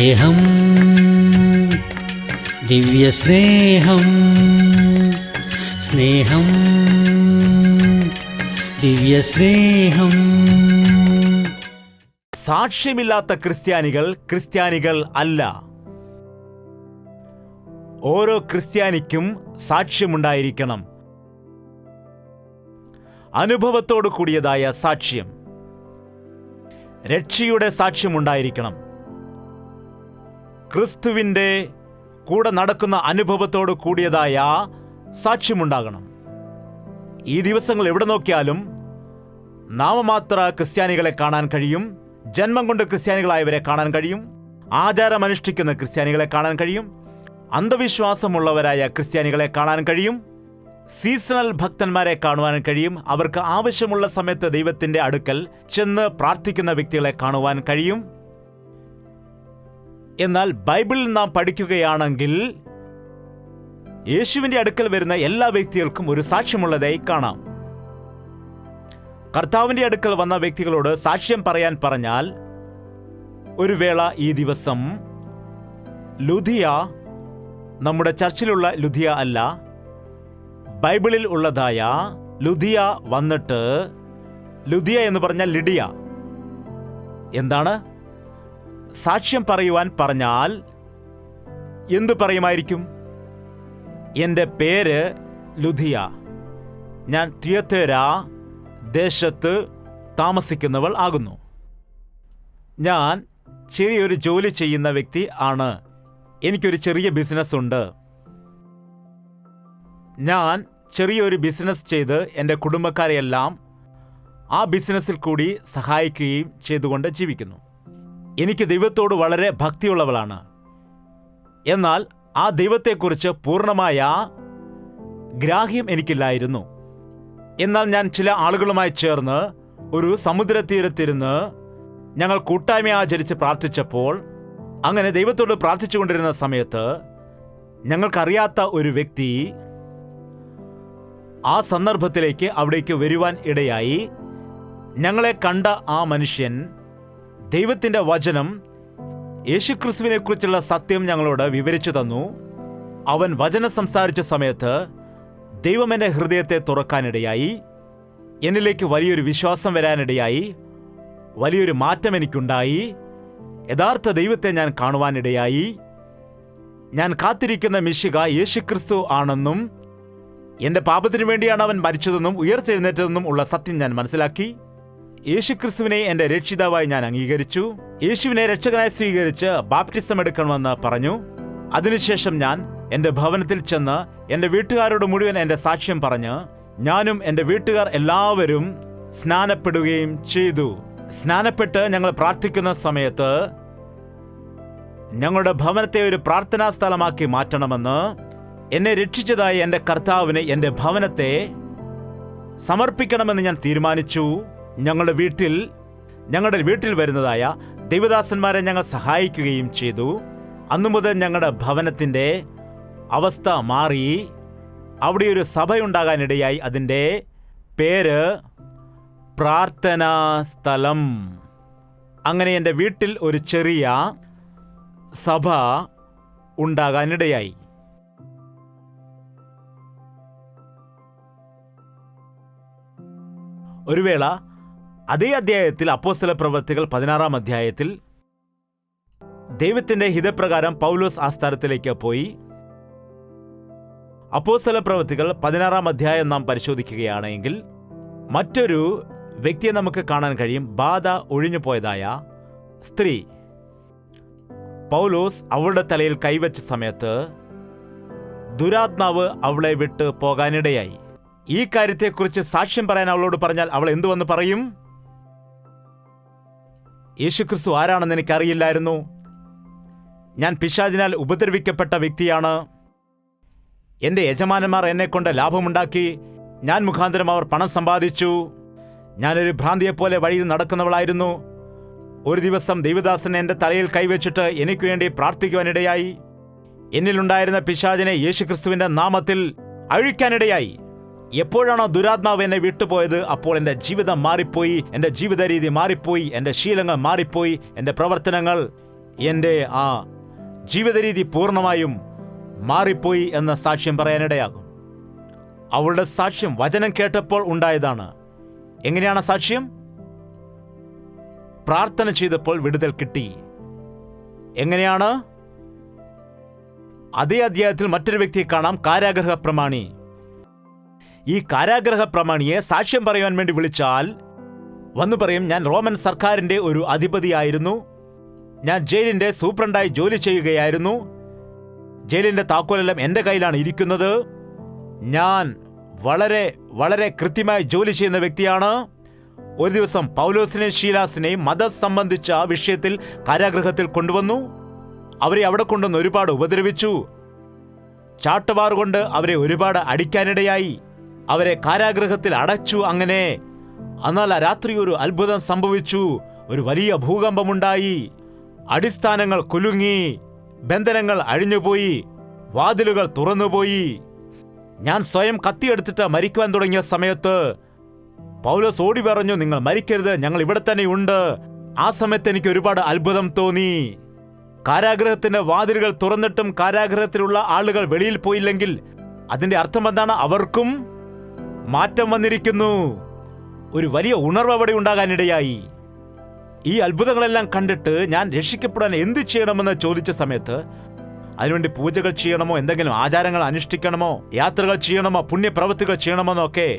സ്നേഹം, ദിവ്യസ്നേഹം, സ്നേഹം, ദിവ്യസ്നേഹം. സാക്ഷ്യമില്ലാത്ത ക്രിസ്ത്യാനികൾ അല്ല. ഓരോ ക്രിസ്ത്യാനിക്കും സാക്ഷ്യമുണ്ടായിരിക്കണം. അനുഭവത്തോടു കൂടിയതായ സാക്ഷ്യം, രക്ഷയുടെ സാക്ഷ്യമുണ്ടായിരിക്കണം. ക്രിസ്തുവിൻ്റെ കൂടെ നടക്കുന്ന അനുഭവത്തോടു കൂടിയതായ സാക്ഷ്യമുണ്ടാകണം. ഈ ദിവസങ്ങൾ എവിടെ നോക്കിയാലും നാമമാത്ര ക്രിസ്ത്യാനികളെ കാണാൻ കഴിയും. ജന്മം കൊണ്ട് ക്രിസ്ത്യാനികളായവരെ കാണാൻ കഴിയും. ആചാരമനുഷ്ഠിക്കുന്ന ക്രിസ്ത്യാനികളെ കാണാൻ കഴിയും. അന്ധവിശ്വാസമുള്ളവരായ ക്രിസ്ത്യാനികളെ കാണാൻ കഴിയും. സീസണൽ ഭക്തന്മാരെ കാണുവാൻ കഴിയും. അവർക്ക് ആവശ്യമുള്ള സമയത്ത് ദൈവത്തിൻ്റെ അടുക്കൽ ചെന്ന് പ്രാർത്ഥിക്കുന്ന വ്യക്തികളെ കാണുവാൻ കഴിയും. എന്നാൽ ബൈബിളിൽ നാം പഠിക്കുകയാണെങ്കിൽ യേശുവിൻ്റെ അടുക്കൽ വരുന്ന എല്ലാ വ്യക്തികൾക്കും ഒരു സാക്ഷ്യമുള്ളതായി കാണാം. കർത്താവിൻ്റെ അടുക്കൽ വന്ന വ്യക്തികളോട് സാക്ഷ്യം പറയാൻ പറഞ്ഞാൽ, ഒരു വേള ഈ ദിവസം ലുദിയ, നമ്മുടെ ചർച്ചിലുള്ള ലുദിയ അല്ല, ബൈബിളിൽ ഉള്ളതായ ലുദിയ വന്നിട്ട്, ലുദിയ എന്ന് പറഞ്ഞാൽ ലിഡിയ, എന്താണ് സാക്ഷ്യം പറയുവാൻ പറഞ്ഞാൽ എന്തു പറയുമായിരിക്കും? എൻ്റെ പേര് ലുദിയ, ഞാൻ തിയത്തേര ദേശത്ത് താമസിക്കുന്നവൾ ആകുന്നു. ഞാൻ ചെറിയൊരു ജോലി ചെയ്യുന്ന വ്യക്തി ആണ്. എനിക്കൊരു ചെറിയ ബിസിനസ് ഉണ്ട്. ഞാൻ ചെറിയൊരു ബിസിനസ് ചെയ്ത് എൻ്റെ കുടുംബക്കാരെയെല്ലാം ആ ബിസിനസ്സിൽ കൂടി സഹായിക്കുകയും ചെയ്തുകൊണ്ട് ജീവിക്കുന്നു. എനിക്ക് ദൈവത്തോട് വളരെ ഭക്തിയുള്ളവളാണ്. എന്നാൽ ആ ദൈവത്തെക്കുറിച്ച് പൂർണ്ണമായ ഗ്രാഹ്യം എനിക്കില്ലായിരുന്നു. എന്നാൽ ഞാൻ ചില ആളുകളുമായി ചേർന്ന് ഒരു സമുദ്രതീരത്തിരുന്ന് ഞങ്ങൾ കൂട്ടായ്മ ആചരിച്ച് പ്രാർത്ഥിച്ചപ്പോൾ, അങ്ങനെ ദൈവത്തോട് പ്രാർത്ഥിച്ചുകൊണ്ടിരുന്ന സമയത്ത് ഞങ്ങൾക്കറിയാത്ത ഒരു വ്യക്തി ആ സന്ദർഭത്തിലേക്ക് അവിടേക്ക് വരുവാൻ ഇടയായി. ഞങ്ങളെ കണ്ട ആ മനുഷ്യൻ ദൈവത്തിൻ്റെ വചനം, യേശുക്രിസ്തുവിനെക്കുറിച്ചുള്ള സത്യം ഞങ്ങളോട് വിവരിച്ചു തന്നു. അവൻ വചനം സംസാരിച്ച സമയത്ത് ദൈവം എൻ്റെ ഹൃദയത്തെ തുറക്കാനിടയായി. എന്നിലേക്ക് വലിയൊരു വിശ്വാസം വരാനിടയായി. വലിയൊരു മാറ്റം എനിക്കുണ്ടായി. യഥാർത്ഥ ദൈവത്തെ ഞാൻ കാണുവാനിടയായി. ഞാൻ കാത്തിരിക്കുന്ന മിശിഹ യേശുക്രിസ്തു ആണെന്നും എൻ്റെ പാപത്തിനു വേണ്ടിയാണ് അവൻ മരിച്ചതെന്നും ഉയർത്തെഴുന്നേറ്റതെന്നും ഉള്ള സത്യം ഞാൻ മനസ്സിലാക്കി. യേശുക്രിസ്തുവിനെ എൻ്റെ രക്ഷിതാവായി ഞാൻ അംഗീകരിച്ചു. യേശുവിനെ രക്ഷകനായി സ്വീകരിച്ച് ബാപ്റ്റിസം എടുക്കണമെന്ന് പറഞ്ഞു. അതിനുശേഷം ഞാൻ എൻ്റെ ഭവനത്തിൽ ചെന്ന് എൻ്റെ വീട്ടുകാരോട് മുഴുവൻ എൻ്റെ സാക്ഷ്യം പറഞ്ഞ് ഞാനും എൻ്റെ വീട്ടുകാർ എല്ലാവരും സ്നാനപ്പെടുകയും ചെയ്തു. സ്നാനപ്പെട്ട് ഞങ്ങൾ പ്രാർത്ഥിക്കുന്ന സമയത്ത് ഞങ്ങളുടെ ഭവനത്തെ ഒരു പ്രാർത്ഥനാ സ്ഥലമാക്കി മാറ്റണമെന്ന്, എന്നെ രക്ഷിച്ചതായ എൻ്റെ കർത്താവിന് എൻ്റെ ഭവനത്തെ സമർപ്പിക്കണമെന്ന് ഞാൻ തീരുമാനിച്ചു. ഞങ്ങളുടെ വീട്ടിൽ വരുന്നതായ ദൈവദാസന്മാരെ ഞങ്ങൾ സഹായിക്കുകയും ചെയ്തു. അന്നു മുതൽ ഞങ്ങളുടെ ഭവനത്തിൻ്റെ അവസ്ഥ മാറി. അവിടെ ഒരു സഭയുണ്ടാകാനിടയായി. അതിൻ്റെ പേര് പ്രാർത്ഥനാ സ്ഥലം. അങ്ങനെ എൻ്റെ വീട്ടിൽ ഒരു ചെറിയ സഭ ഉണ്ടാകാനിടയായി. ഒരു വേള അതേ അധ്യായത്തിൽ, അപ്പോസ്തലപ്രവൃത്തികൾ 16-ാം അധ്യായത്തിൽ, ദൈവത്തിൻ്റെ ഹിതപ്രകാരം പൗലോസ് ആ സ്ഥലത്തിലേക്ക് പോയി. അപ്പോസ്തലപ്രവൃത്തികൾ 16-ാം അധ്യായം നാം പരിശോധിക്കുകയാണെങ്കിൽ മറ്റൊരു വ്യക്തിയെ നമുക്ക് കാണാൻ കഴിയും. ബാധ ഒഴിഞ്ഞു പോയതായ സ്ത്രീ. പൗലോസ് അവളുടെ തലയിൽ കൈവച്ച സമയത്ത് ദുരാത്മാവ് അവളെ വിട്ട് പോകാനിടയായി. ഈ കാര്യത്തെക്കുറിച്ച് സാക്ഷ്യം പറയാൻ അവളോട് പറഞ്ഞാൽ അവൾ എന്തുവെന്ന് പറയും? യേശുക്രിസ്തു ആരാണെന്ന് എനിക്കറിയില്ലായിരുന്നു. ഞാൻ പിശാചിനാൽ ഉപദ്രവിക്കപ്പെട്ട വ്യക്തിയാണ്. എൻ്റെ യജമാനന്മാർ എന്നെക്കൊണ്ട് ലാഭമുണ്ടാക്കി. ഞാൻ മുഖാന്തരം അവർ പണം സമ്പാദിച്ചു. ഞാനൊരു ഭ്രാന്തിയെപ്പോലെ വഴിയിൽ നടക്കുന്നവളായിരുന്നു. ഒരു ദിവസം ദൈവദാസൻ എൻ്റെ തലയിൽ കൈവച്ചിട്ട് എനിക്ക് വേണ്ടി പ്രാർത്ഥിക്കുവാനിടയായി. എന്നിലുണ്ടായിരുന്ന പിശാചിനെ യേശുക്രിസ്തുവിൻ്റെ നാമത്തിൽ അഴിക്കാനിടയായി. എപ്പോഴാണോ ദുരാത്മാവ് എന്നെ വിട്ടുപോയത്, അപ്പോൾ എൻ്റെ ജീവിതം മാറിപ്പോയി. എൻ്റെ ജീവിത രീതി മാറിപ്പോയി. എൻ്റെ ശീലങ്ങൾ മാറിപ്പോയി. എൻ്റെ പ്രവർത്തനങ്ങൾ, എൻ്റെ ആ ജീവിത രീതി പൂർണ്ണമായും മാറിപ്പോയി എന്ന സാക്ഷ്യം പറയാനിടയാകും. അവളുടെ സാക്ഷ്യം വചനം കേട്ടപ്പോൾ ഉണ്ടായതാണ്. എങ്ങനെയാണ് സാക്ഷ്യം? പ്രാർത്ഥന ചെയ്തപ്പോൾ വിടുതൽ കിട്ടി. എങ്ങനെയാണ്? അതേ അധ്യായത്തിൽ മറ്റൊരു വ്യക്തിയെ കാണാം, കാരാഗ്രഹ പ്രമാണി. ഈ കാരാഗ്രഹ പ്രമാണിയെ സാക്ഷ്യം പറയുവാൻ വേണ്ടി വിളിച്ചാൽ വന്നു പറയും, ഞാൻ റോമൻ സർക്കാരിന്റെ ഒരു അധിപതിയായിരുന്നു, ഞാൻ ജയിലിന്റെ സൂപ്രണ്ടായി ജോലി ചെയ്യുകയായിരുന്നു, ജയിലിന്റെ താക്കോലെല്ലാം എൻ്റെ കയ്യിലാണ് ഇരിക്കുന്നത്, ഞാൻ വളരെ വളരെ കൃത്യമായി ജോലി ചെയ്യുന്ന വ്യക്തിയാണ്. ഒരു ദിവസം പൗലോസിനെയും ശീലാസിനെയും മതം സംബന്ധിച്ച വിഷയത്തിൽ കാരാഗ്രഹത്തിൽ കൊണ്ടുവന്നു. അവരെ അവിടെ കൊണ്ടുവന്ന് ഒരുപാട് ഉപദ്രവിച്ചു. ചാട്ടവാർ കൊണ്ട് അവരെ ഒരുപാട് അടിക്കാനിടയായി. അവരെ കാരാഗ്രഹത്തിൽ അടച്ചു. അങ്ങനെ എന്നാൽ ആ രാത്രി ഒരു അത്ഭുതം സംഭവിച്ചു. ഒരു വലിയ ഭൂകമ്പമുണ്ടായി. അടിസ്ഥാനങ്ങൾ കുലുങ്ങി, ബന്ധനങ്ങൾ അഴിഞ്ഞുപോയി, വാതിലുകൾ തുറന്നുപോയി. ഞാൻ സ്വയം കത്തിയെടുത്തിട്ട് മരിക്കുവാൻ തുടങ്ങിയ സമയത്ത് പൗലോസ് ഓടി പറഞ്ഞു, നിങ്ങൾ മരിക്കരുത്, ഞങ്ങൾ ഇവിടെ തന്നെ ഉണ്ട്. ആ സമയത്ത് എനിക്ക് ഒരുപാട് അത്ഭുതം തോന്നി. കാരാഗ്രഹത്തിന്റെ വാതിലുകൾ തുറന്നിട്ടും കാരാഗ്രഹത്തിലുള്ള ആളുകൾ വെളിയിൽ പോയില്ലെങ്കിൽ അതിന്റെ അർത്ഥം എന്താണ്? അവർക്കും മാറ്റം വന്നിരിക്കുന്നു. ഒരു വലിയ ഉണർവ് അവിടെ ഉണ്ടാകാനിടയായി. ഈ അത്ഭുതങ്ങളെല്ലാം കണ്ടിട്ട് ഞാൻ രക്ഷിക്കപ്പെടാൻ എന്ത് ചെയ്യണമെന്ന് ചോദിച്ച സമയത്ത് അതിനുവേണ്ടി പൂജകൾ ചെയ്യണമോ, എന്തെങ്കിലും ആചാരങ്ങൾ അനുഷ്ഠിക്കണമോ, യാത്രകൾ ചെയ്യണമോ, പുണ്യപ്രവൃത്തികൾ ചെയ്യണമോ എന്നൊക്കെ,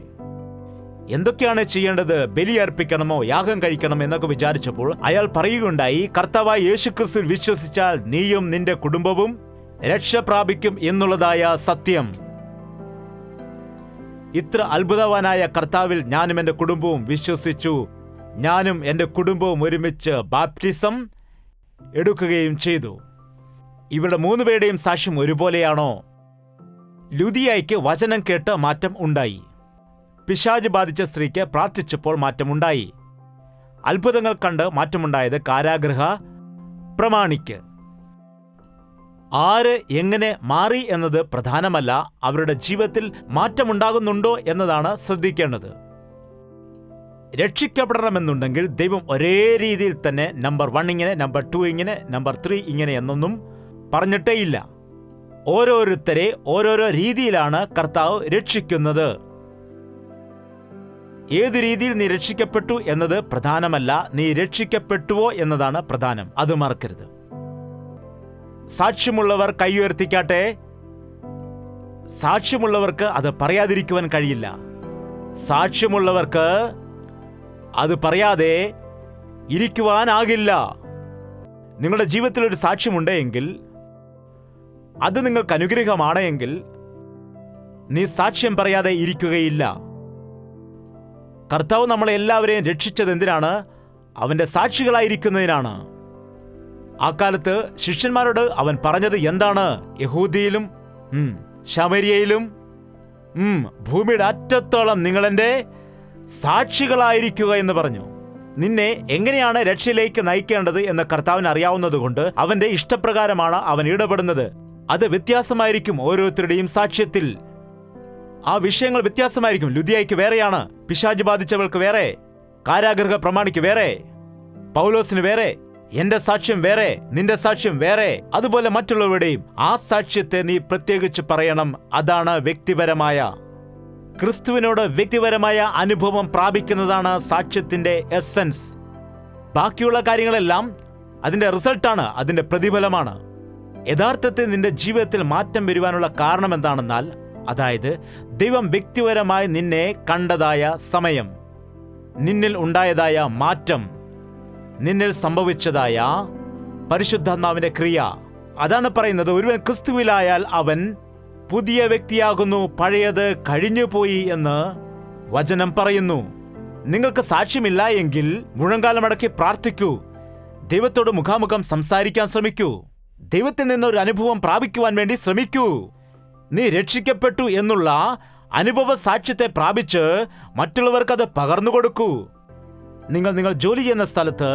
എന്തൊക്കെയാണ് ചെയ്യേണ്ടത്, ബലി അർപ്പിക്കണമോ, യാഗം കഴിക്കണമോ എന്നൊക്കെ വിചാരിച്ചപ്പോൾ അയാൾ പറയുകയുണ്ടായി, കർത്താവായ യേശുക്രിസ്തുവിൽ വിശ്വസിച്ചാൽ നീയും നിന്റെ കുടുംബവും രക്ഷ പ്രാപിക്കും എന്നുള്ളതായ സത്യം. ഇത്ര അത്ഭുതവാനായ കർത്താവിൽ ഞാനും എൻ്റെ കുടുംബവും വിശ്വസിച്ചു. ഞാനും എൻ്റെ കുടുംബവും ഒരുമിച്ച് ബാപ്റ്റിസം എടുക്കുകയും ചെയ്തു. ഇവിടെ 3 പേരുടെയും സാക്ഷ്യം ഒരുപോലെയാണോ? ലുദിയായ്ക്ക് വചനം കേട്ട് മാറ്റം ഉണ്ടായി. പിശാച് ബാധിച്ച സ്ത്രീക്ക് പ്രാർത്ഥിച്ചപ്പോൾ മാറ്റമുണ്ടായി. അത്ഭുതങ്ങൾ കണ്ട് മാറ്റമുണ്ടായത് കാരാഗ്രഹ പ്രമാണിക്ക്. ആര് എങ്ങനെ മാറി എന്നത് പ്രധാനമല്ല, അവരുടെ ജീവിതത്തിൽ മാറ്റമുണ്ടാകുന്നുണ്ടോ എന്നതാണ് ശ്രദ്ധിക്കേണ്ടത്. രക്ഷിക്കപ്പെടണമെന്നുണ്ടെങ്കിൽ ദൈവം ഒരേ രീതിയിൽ തന്നെ നമ്പർ 1 ഇങ്ങനെ, നമ്പർ 2 ഇങ്ങനെ, നമ്പർ 3 ഇങ്ങനെ എന്നൊന്നും പറഞ്ഞിട്ടേയില്ല. ഓരോരുത്തരെ ഓരോരോ രീതിയിലാണ് കർത്താവ് രക്ഷിക്കുന്നത്. ഏതു രീതിയിൽ നീ രക്ഷിക്കപ്പെട്ടു എന്നത് പ്രധാനമല്ല, നീ രക്ഷിക്കപ്പെട്ടുവോ എന്നതാണ് പ്രധാനം. അത് മറക്കരുത്. സാക്ഷ്യമുള്ളവർ കൈ ഉയർത്തിക്കാട്ടെ. സാക്ഷ്യമുള്ളവർക്ക് അത് പറയാതിരിക്കുവാൻ കഴിയില്ല. സാക്ഷ്യമുള്ളവർക്ക് അത് പറയാതെ ഇരിക്കുവാനാകില്ല. നിങ്ങളുടെ ജീവിതത്തിൽ ഒരു സാക്ഷ്യമുണ്ടെങ്കിൽ, അത് നിങ്ങൾക്ക് അനുഗ്രഹമാണ് എങ്കിൽ, നീ സാക്ഷ്യം പറയാതെ ഇരിക്കുകയില്ല. കർത്താവ് നമ്മളെ എല്ലാവരെയും രക്ഷിച്ചത് എന്തിനാണ്? അവന്റെ സാക്ഷികളായിരിക്കുന്നതിനാണ്. ആ കാലത്ത് ശിഷ്യന്മാരോട് അവൻ പറഞ്ഞത് എന്താണ്? യഹൂദിയിലും ശമരിയയിലും ഭൂമിയുടെ അറ്റത്തോളം നിങ്ങളെന്റെ സാക്ഷികളായിരിക്കുക എന്ന് പറഞ്ഞു. നിന്നെ എങ്ങനെയാണ് രക്ഷയിലേക്ക് നയിക്കേണ്ടത് എന്ന് കർത്താവിന് അറിയാവുന്നതുകൊണ്ട് അവന്റെ ഇഷ്ടപ്രകാരമാണ് അവൻ ഇടപെടുന്നത്. അത് വ്യത്യാസമായിരിക്കും ഓരോരുത്തരുടെയും സാക്ഷ്യത്തിൽ. ആ വിഷയങ്ങൾ വ്യത്യാസമായിരിക്കും. ലുദിയായ്ക്ക് വേറെയാണ്, പിശാച് ബാധിച്ചവൾക്ക് വേറെ, കാരാഗ്രഹ പ്രമാണിക്ക് വേറെ, പൗലോസിന് വേറെ, എന്റെ സാക്ഷ്യം വേറെ, നിന്റെ സാക്ഷ്യം വേറെ. അതുപോലെ മറ്റുള്ളവരുടെയും ആ സാക്ഷ്യത്തെ നീ പ്രത്യേകിച്ച് പറയണം. അതാണ് വ്യക്തിപരമായ, ക്രിസ്തുവിനോട് വ്യക്തിപരമായ അനുഭവം പ്രാപിക്കുന്നതാണ് സാക്ഷ്യത്തിന്റെ എസൻസ്. ബാക്കിയുള്ള കാര്യങ്ങളെല്ലാം അതിന്റെ റിസൾട്ടാണ്, അതിന്റെ പ്രതിഫലമാണ്. യഥാർത്ഥത്തിൽ നിന്റെ ജീവിതത്തിൽ മാറ്റം വരുവാനുള്ള കാരണം എന്താണെന്നാൽ, അതായത് ദൈവം വ്യക്തിപരമായി നിന്നെ കണ്ടതായ സമയം, നിന്നിൽ ഉണ്ടായതായ മാറ്റം, നിന്നിൽ സംഭവിച്ചതായ പരിശുദ്ധാത്മാവിന്റെ ക്രിയ. അതാണ് പറയുന്നത്, ഒരുവൻ ക്രിസ്തുവിലായാൽ അവൻ പുതിയ വ്യക്തിയാകുന്നു, പഴയത് കഴിഞ്ഞുപോയി എന്ന് വചനം പറയുന്നു. നിങ്ങൾക്ക് സാക്ഷ്യമില്ല എങ്കിൽ മുഴങ്കാലമടക്കി പ്രാർത്ഥിക്കൂ. ദൈവത്തോട് മുഖാമുഖം സംസാരിക്കാൻ ശ്രമിക്കൂ. ദൈവത്തിൽ നിന്നൊരു അനുഭവം പ്രാപിക്കുവാൻ വേണ്ടി ശ്രമിക്കൂ. നീ രക്ഷിക്കപ്പെട്ടു എന്നുള്ള അനുഭവ സാക്ഷ്യത്തെ പ്രാപിച്ച് മറ്റുള്ളവർക്കത് പകർന്നു കൊടുക്കൂ. നിങ്ങൾ ജോലി ചെയ്യുന്ന സ്ഥലത്ത്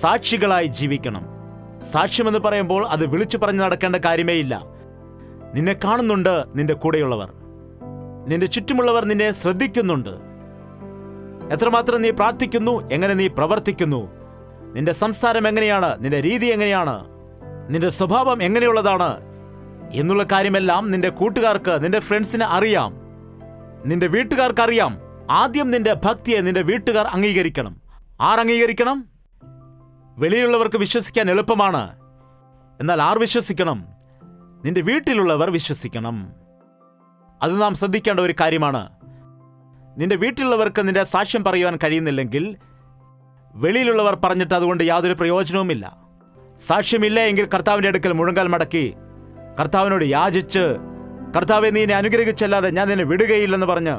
സാക്ഷികളായി ജീവിക്കണം. സാക്ഷ്യമെന്ന് പറയുമ്പോൾ അത് വിളിച്ചു പറഞ്ഞു നടക്കേണ്ട കാര്യമേ ഇല്ല. നിന്നെ കാണുന്നുണ്ട് നിന്റെ കൂടെയുള്ളവർ, നിന്റെ ചുറ്റുമുള്ളവർ നിന്നെ ശ്രദ്ധിക്കുന്നുണ്ട്. എത്രമാത്രം നീ പ്രാർത്ഥിക്കുന്നു, എങ്ങനെ നീ പ്രവർത്തിക്കുന്നു, നിന്റെ സംസാരം എങ്ങനെയാണ്, നിന്റെ രീതി എങ്ങനെയാണ്, നിന്റെ സ്വഭാവം എങ്ങനെയുള്ളതാണ് എന്നുള്ള കാര്യമെല്ലാം നിന്റെ കൂട്ടുകാർക്ക്, നിന്റെ ഫ്രണ്ട്സിന് അറിയാം, നിന്റെ വീട്ടുകാർക്ക് അറിയാം. ആദ്യം നിന്റെ ഭക്തിയെ നിന്റെ വീട്ടുകാർ അംഗീകരിക്കണം. ആരംഗീകരിക്കണം? വെളിയിലുള്ളവർക്ക് വിശ്വസിക്കാൻ എളുപ്പമാണ്. എന്നാൽ ആർ വിശ്വസിക്കണം? നിന്റെ വീട്ടിലുള്ളവർ വിശ്വസിക്കണം. അത് നാം ശ്രദ്ധിക്കേണ്ട ഒരു കാര്യമാണ്. നിന്റെ വീട്ടിലുള്ളവർക്ക് നിന്റെ സാക്ഷ്യം പറയുവാൻ കഴിയുന്നില്ലെങ്കിൽ വെളിയിലുള്ളവർ പറഞ്ഞിട്ട് അതുകൊണ്ട് യാതൊരു പ്രയോജനവുമില്ല. സാക്ഷ്യമില്ല എങ്കിൽ കർത്താവിൻ്റെ അടുക്കൽ മുഴങ്കാൽ മടക്കി കർത്താവിനോട് യാചിച്ച്, കർത്താവെ, നീ എന്നെ അനുഗ്രഹിച്ചല്ലാതെ ഞാൻ നിന്നെ വിടുകയില്ലെന്ന് പറഞ്ഞ്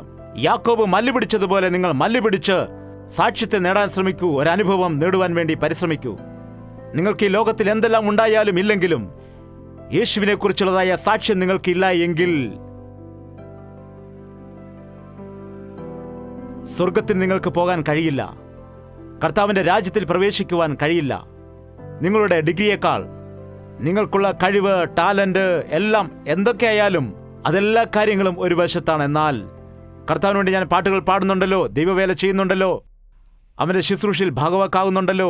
യാക്കോബ് മല്ല് പിടിച്ചതുപോലെ നിങ്ങൾ മല്ല് പിടിച്ച് സാക്ഷ്യത്തെ നേടാൻ ശ്രമിക്കൂ. ഒരനുഭവം നേടുവാൻ വേണ്ടി പരിശ്രമിക്കൂ. നിങ്ങൾക്ക് ഈ ലോകത്തിൽ എന്തെല്ലാം ഉണ്ടായാലും ഇല്ലെങ്കിലും യേശുവിനെ കുറിച്ചുള്ളതായ സാക്ഷ്യം നിങ്ങൾക്കില്ല എങ്കിൽ സ്വർഗത്തിൽ നിങ്ങൾക്ക് പോകാൻ കഴിയില്ല. കർത്താവിൻ്റെ രാജ്യത്തിൽ പ്രവേശിക്കുവാൻ കഴിയില്ല. നിങ്ങളുടെ ഡിഗ്രിയേക്കാൾ നിങ്ങൾക്കുള്ള കഴിവ്, ടാലന്റ് എല്ലാം എന്തൊക്കെയായാലും അതെല്ലാ കാര്യങ്ങളും ഒരു വശത്താണ്. എന്നാൽ കർത്താവിന് വേണ്ടി ഞാൻ പാട്ടുകൾ പാടുന്നുണ്ടല്ലോ, ദൈവവേല ചെയ്യുന്നുണ്ടല്ലോ, അവൻ്റെ ശുശ്രൂഷയിൽ ഭാഗവാക്കാകുന്നുണ്ടല്ലോ,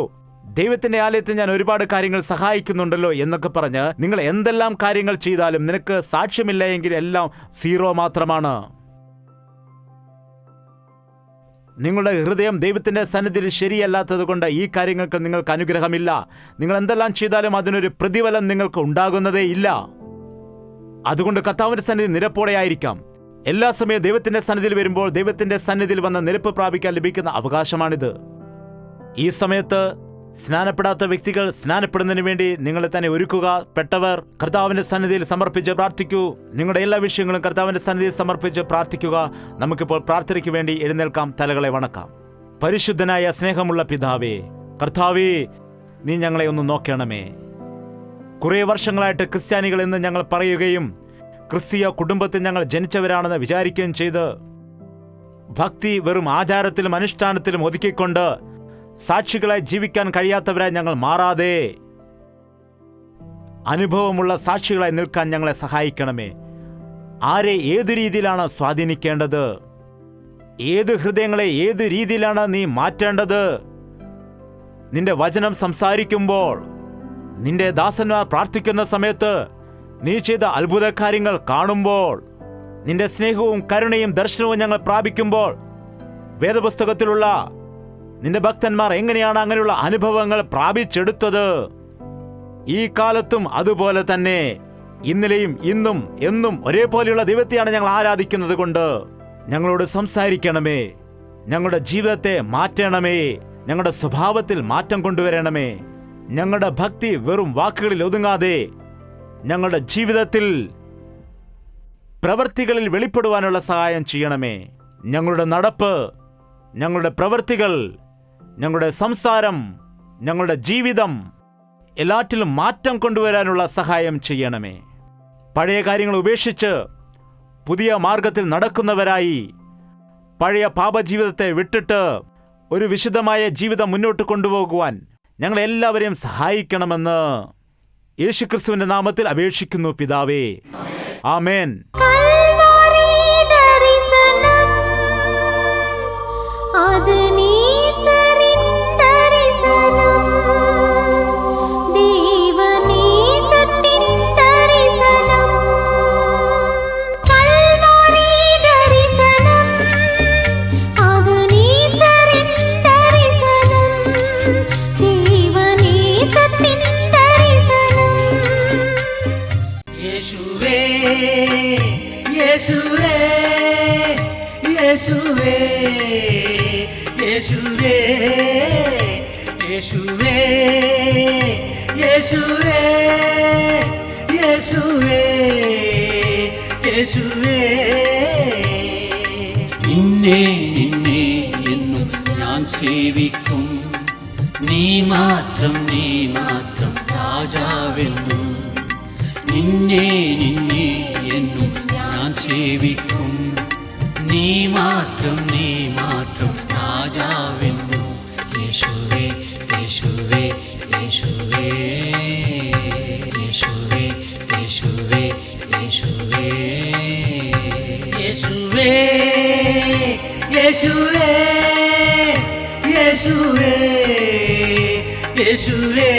ദൈവത്തിൻ്റെ ആലയത്തിൽ ഞാൻ ഒരുപാട് കാര്യങ്ങൾ സഹായിക്കുന്നുണ്ടല്ലോ എന്നൊക്കെ പറഞ്ഞ് നിങ്ങൾ എന്തെല്ലാം കാര്യങ്ങൾ ചെയ്താലും നിനക്ക് സാക്ഷ്യമില്ല എങ്കിൽ എല്ലാം സീറോ മാത്രമാണ്. നിങ്ങളുടെ ഹൃദയം ദൈവത്തിൻ്റെ സന്നിധിയിൽ ശരിയല്ലാത്തത് കൊണ്ട് ഈ കാര്യങ്ങൾക്ക് നിങ്ങൾക്ക് അനുഗ്രഹമില്ല. നിങ്ങൾ എന്തെല്ലാം ചെയ്താലും അതിനൊരു പ്രതിഫലം നിങ്ങൾക്ക് ഉണ്ടാകുന്നതേ ഇല്ല. അതുകൊണ്ട് കർത്താവിൻ്റെ സന്നിധി നിരപ്പോടെ ആയിരിക്കാം. എല്ലാ സമയവും ദൈവത്തിൻ്റെ സന്നിധിയിൽ വരുമ്പോൾ ദൈവത്തിൻ്റെ സന്നിധിയിൽ വന്ന് നിരപ്പ് പ്രാപിക്കാൻ ലഭിക്കുന്ന അവകാശമാണിത്. ഈ സമയത്ത് സ്നാനപ്പെടാത്ത വ്യക്തികൾ സ്നാനപ്പെടുന്നതിന് വേണ്ടി നിങ്ങളെ തന്നെ ഒരുക്കുക. പെട്ടവർ കർത്താവിന്റെ സന്നിധിയിൽ സമർപ്പിച്ച് പ്രാർത്ഥിക്കൂ. നിങ്ങളുടെ എല്ലാ വിഷയങ്ങളും കർത്താവിന്റെ സന്നിധിയിൽ സമർപ്പിച്ച് പ്രാർത്ഥിക്കുക. നമുക്കിപ്പോൾ പ്രാർത്ഥനയ്ക്ക് വേണ്ടി എഴുന്നേൽക്കാം, തലകളെ വണക്കാം. പരിശുദ്ധനായ സ്നേഹമുള്ള പിതാവേ, കർത്താവേ, നീ ഞങ്ങളെ ഒന്ന് നോക്കണമേ. കുറേ വർഷങ്ങളായിട്ട് ക്രിസ്ത്യാനികൾ എന്ന് ഞങ്ങൾ പറയുകയും ക്രിസ്തീയ കുടുംബത്തിൽ ഞങ്ങൾ ജനിച്ചവരാണെന്ന് വിചാരിക്കുകയും ചെയ്ത് ഭക്തി വെറും ആചാരത്തിലും അനുഷ്ഠാനത്തിലും ഒതുക്കിക്കൊണ്ട് സാക്ഷികളായി ജീവിക്കാൻ കഴിയാത്തവരായി ഞങ്ങൾ മാറാതെ അനുഭവമുള്ള സാക്ഷികളായി നിൽക്കാൻ ഞങ്ങളെ സഹായിക്കണമേ. ആരെ ഏതു രീതിയിലാണ് സ്വാധീനിക്കേണ്ടത്, ഏത് ഹൃദയങ്ങളെ ഏതു രീതിയിലാണ് നീ മാറ്റേണ്ടത്, നിന്റെ വചനം സംസാരിക്കുമ്പോൾ, നിന്റെ ദാസന്മാർ പ്രാർത്ഥിക്കുന്ന സമയത്ത് നീ ചെയ്ത അത്ഭുത കാര്യങ്ങൾ കാണുമ്പോൾ, നിന്റെ സ്നേഹവും കരുണയും ദർശനവും ഞങ്ങൾ പ്രാപിക്കുമ്പോൾ, വേദപുസ്തകത്തിലുള്ള നിന്റെ ഭക്തന്മാർ എങ്ങനെയാണ് അങ്ങനെയുള്ള അനുഭവങ്ങൾ പ്രാപിച്ചെടുത്തത്, ഈ കാലത്തും അതുപോലെ തന്നെ ഇന്നലെയും ഇന്നും എന്നും ഒരേപോലെയുള്ള ദൈവത്തെയാണ് ഞങ്ങൾ ആരാധിക്കുന്നത് കൊണ്ട് ഞങ്ങളോട് സംസാരിക്കണമേ. ഞങ്ങളുടെ ജീവിതത്തെ മാറ്റണമേ. ഞങ്ങളുടെ സ്വഭാവത്തിൽ മാറ്റം കൊണ്ടുവരണമേ. ഞങ്ങളുടെ ഭക്തി വെറും വാക്കുകളിൽ ഒതുങ്ങാതെ ഞങ്ങളുടെ ജീവിതത്തിൽ പ്രവൃത്തികളിൽ വെളിപ്പെടുവാനുള്ള സഹായം ചെയ്യണമേ. ഞങ്ങളുടെ നടപ്പ്, ഞങ്ങളുടെ പ്രവൃത്തികൾ, ഞങ്ങളുടെ സംസാരം, ഞങ്ങളുടെ ജീവിതം എല്ലാറ്റിലും മാറ്റം കൊണ്ടുവരാനുള്ള സഹായം ചെയ്യണമേ. പഴയ കാര്യങ്ങൾ ഉപേക്ഷിച്ച് പുതിയ മാർഗത്തിൽ നടക്കുന്നവരായി പഴയ പാപജീവിതത്തെ വിട്ടിട്ട് ഒരു വിശുദ്ധമായ ജീവിതം മുന്നോട്ട് കൊണ്ടുപോകുവാൻ ഞങ്ങളെല്ലാവരെയും സഹായിക്കണമെന്ന് യേശുക്രിസ്തുവിന്റെ നാമത്തിൽ അപേക്ഷിക്കുന്നു പിതാവേ. ആമേൻ. നിന്നെ നിന്നെ എന്നും ഞാൻ സേവിക്കും, നീ മാത്രം രാജാവെന്നും. നിന്നെ നിന്നെ എന്നും ഞാൻ സേവിക്കും, നീ മാത്രം രാജാവെന്നും. യേശുവേ യേശുവേ യേശുവേ യേശുവേ യേശുവേ യേശുവേ യേശുവേ യേശുവേ യേശുവേ യേശുവേ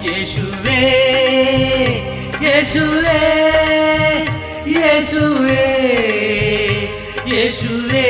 യേശുവേ യേശുവേ യേശുവേ യേശുവേ